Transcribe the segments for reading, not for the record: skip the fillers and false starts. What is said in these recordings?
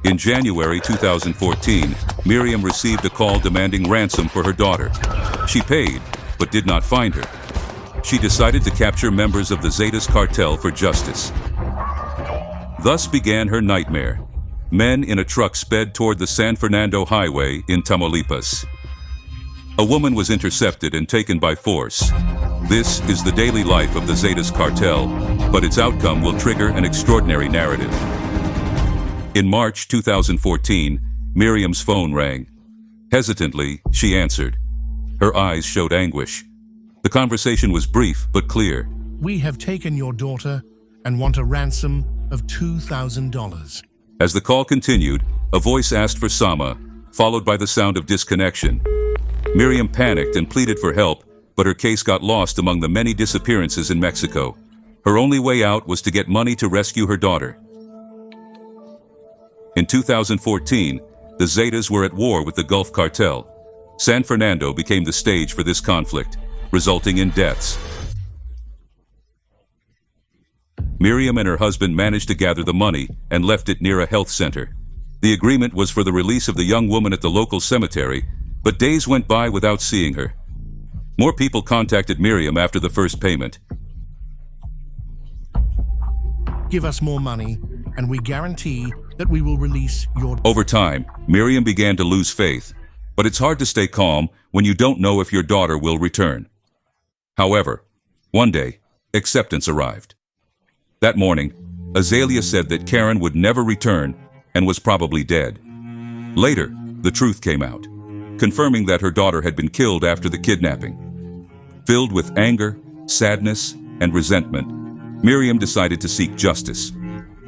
In January 2014, Miriam received a call demanding ransom for her daughter. She paid, but did not find her. She decided to capture members of the Zetas cartel for justice. Thus began her nightmare. Men in a truck sped toward the San Fernando Highway in Tamaulipas. A woman was intercepted and taken by force. This is the daily life of the Zetas cartel, but its outcome will trigger an extraordinary narrative. In March 2014, Miriam's phone rang. Hesitantly, she answered. Her eyes showed anguish. The conversation was brief but clear. We have taken your daughter and want a ransom of $2,000. As the call continued, a voice asked for Sama, followed by the sound of disconnection. Miriam panicked and pleaded for help, but her case got lost among the many disappearances in Mexico. Her only way out was to get money to rescue her daughter. In 2014, the Zetas were at war with the Gulf Cartel. San Fernando became the stage for this conflict, resulting in deaths. Miriam and her husband managed to gather the money and left it near a health center. The agreement was for the release of the young woman at the local cemetery, but days went by without seeing her. More people contacted Miriam after the first payment. Give us more money, and we guarantee that we will release your... Over time, Miriam began to lose faith, but it's hard to stay calm when you don't know if your daughter will return. However, one day, acceptance arrived. That morning, Azalea said that Karen would never return and was probably dead. Later, the truth came out, confirming that her daughter had been killed after the kidnapping. Filled with anger, sadness, and resentment, Miriam decided to seek justice.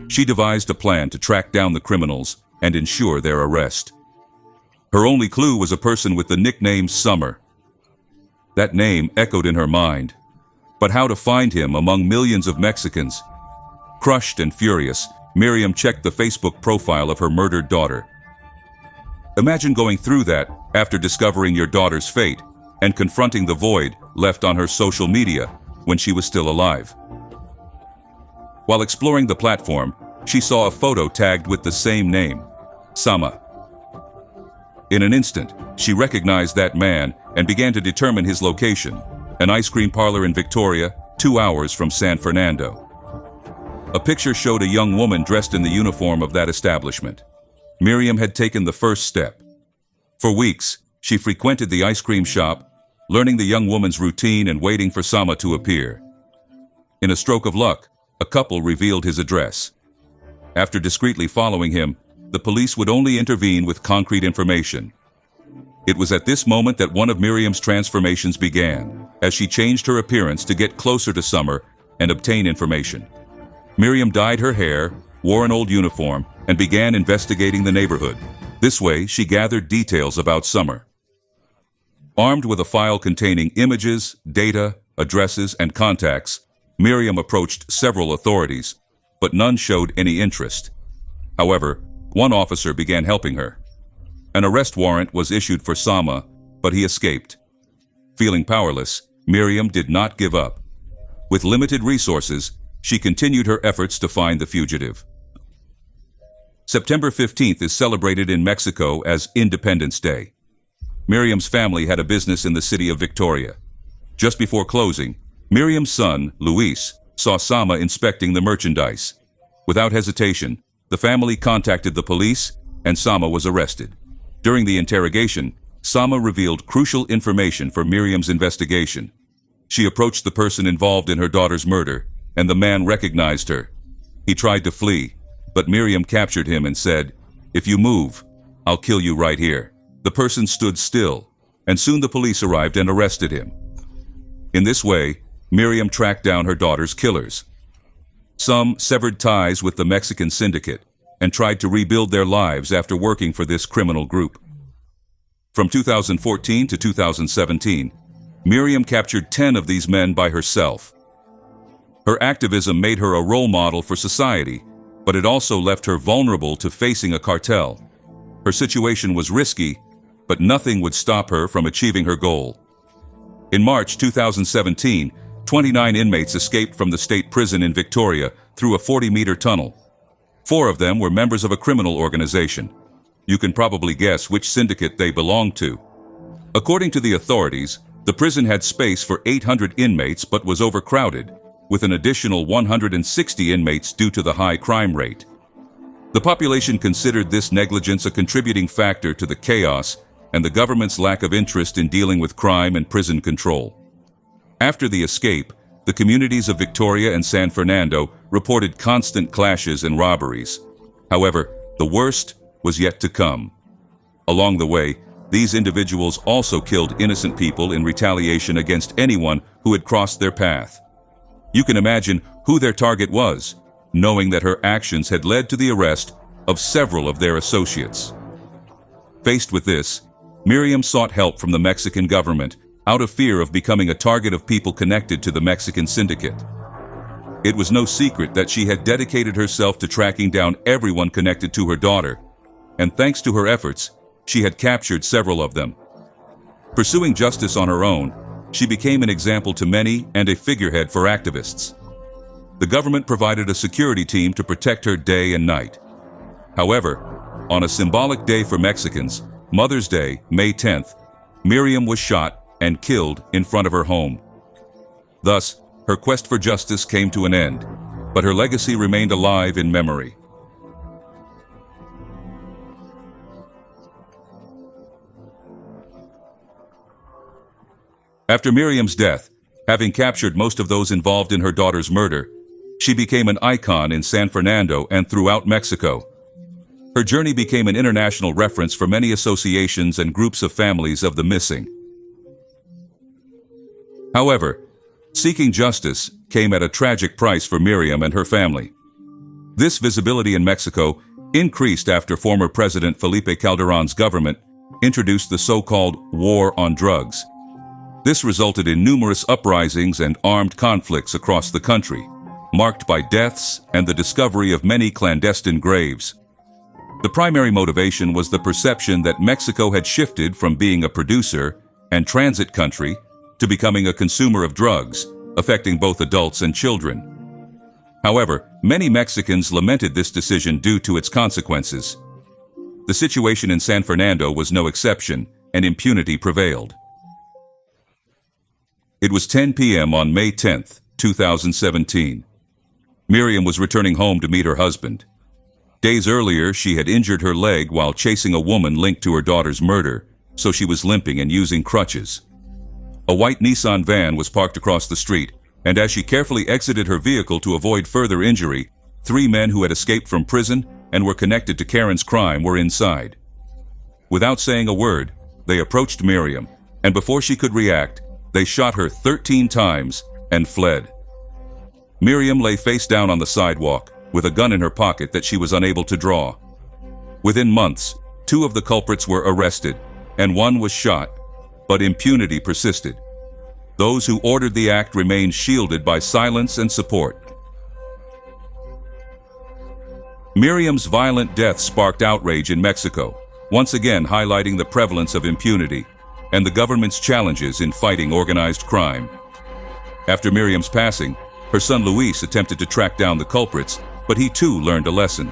She devised a plan to track down the criminals and ensure their arrest. Her only clue was a person with the nickname Summer. That name echoed in her mind, but how to find him among millions of Mexicans? Crushed and furious, Miriam checked the Facebook profile of her murdered daughter. Imagine going through that after discovering your daughter's fate and confronting the void left on her social media when she was still alive. While exploring the platform, she saw a photo tagged with the same name, Sama. In an instant, she recognized that man and began to determine his location, an ice cream parlor in Victoria, 2 hours from San Fernando. A picture showed a young woman dressed in the uniform of that establishment. Miriam had taken the first step. For weeks, she frequented the ice cream shop, learning the young woman's routine and waiting for Sama to appear. In a stroke of luck, a couple revealed his address. After discreetly following him, the police would only intervene with concrete information. It was at this moment that one of Miriam's transformations began, as she changed her appearance to get closer to Summer and obtain information. Miriam dyed her hair, wore an old uniform, and began investigating the neighborhood. This way, she gathered details about Summer. Armed with a file containing images, data, addresses, and contacts, Miriam approached several authorities, but none showed any interest. However, one officer began helping her. An arrest warrant was issued for Sama, but he escaped. Feeling powerless, Miriam did not give up. With limited resources, she continued her efforts to find the fugitive. September 15th is celebrated in Mexico as Independence Day. Miriam's family had a business in the city of Victoria. Just before closing, Miriam's son, Luis, saw Sama inspecting the merchandise. Without hesitation, the family contacted the police and Sama was arrested. During the interrogation, Sama revealed crucial information for Miriam's investigation. She approached the person involved in her daughter's murder, and the man recognized her. He tried to flee, but Miriam captured him and said, "If you move, I'll kill you right here." The person stood still, and soon the police arrived and arrested him. In this way, Miriam tracked down her daughter's killers. Some severed ties with the Mexican syndicate and tried to rebuild their lives after working for this criminal group. From 2014 to 2017, Miriam captured 10 of these men by herself. Her activism made her a role model for society, but it also left her vulnerable to facing a cartel. Her situation was risky, but nothing would stop her from achieving her goal. In March 2017, 29 inmates escaped from the state prison in Victoria through a 40-meter tunnel. 4 of them were members of a criminal organization. You can probably guess which syndicate they belonged to. According to the authorities, the prison had space for 800 inmates but was overcrowded, with an additional 160 inmates due to the high crime rate. The population considered this negligence a contributing factor to the chaos and the government's lack of interest in dealing with crime and prison control. After the escape, the communities of Victoria and San Fernando reported constant clashes and robberies. However, the worst was yet to come. Along the way, these individuals also killed innocent people in retaliation against anyone who had crossed their path. You can imagine who their target was, knowing that her actions had led to the arrest of several of their associates. Faced with this, Miriam sought help from the Mexican government out of fear of becoming a target of people connected to the Mexican syndicate. It was no secret that she had dedicated herself to tracking down everyone connected to her daughter, and thanks to her efforts, she had captured several of them. Pursuing justice on her own, she became an example to many and a figurehead for activists. The government provided a security team to protect her day and night. However, on a symbolic day for Mexicans, Mother's Day, May 10th, Miriam was shot and killed in front of her home. Thus, her quest for justice came to an end, but her legacy remained alive in memory. After Miriam's death, having captured most of those involved in her daughter's murder, she became an icon in San Fernando and throughout Mexico. Her journey became an international reference for many associations and groups of families of the missing. However, seeking justice came at a tragic price for Miriam and her family. This visibility in Mexico increased after former President Felipe Calderón's government introduced the so-called war on drugs. This resulted in numerous uprisings and armed conflicts across the country, marked by deaths and the discovery of many clandestine graves. The primary motivation was the perception that Mexico had shifted from being a producer and transit country to becoming a consumer of drugs, affecting both adults and children. However, many Mexicans lamented this decision due to its consequences. The situation in San Fernando was no exception, and impunity prevailed. It was 10 p.m. on May 10th, 2017. Miriam was returning home to meet her husband. Days earlier, she had injured her leg while chasing a woman linked to her daughter's murder, so she was limping and using crutches. A white Nissan van was parked across the street, and as she carefully exited her vehicle to avoid further injury, 3 men who had escaped from prison and were connected to Karen's crime were inside. Without saying a word, they approached Miriam, and before she could react, they shot her 13 times and fled. Miriam lay face down on the sidewalk, with a gun in her pocket that she was unable to draw. Within months, 2 of the culprits were arrested, and 1 was shot, but impunity persisted. Those who ordered the act remained shielded by silence and support. Miriam's violent death sparked outrage in Mexico, once again highlighting the prevalence of impunity and the government's challenges in fighting organized crime. After Miriam's passing, her son Luis attempted to track down the culprits, but he too learned a lesson.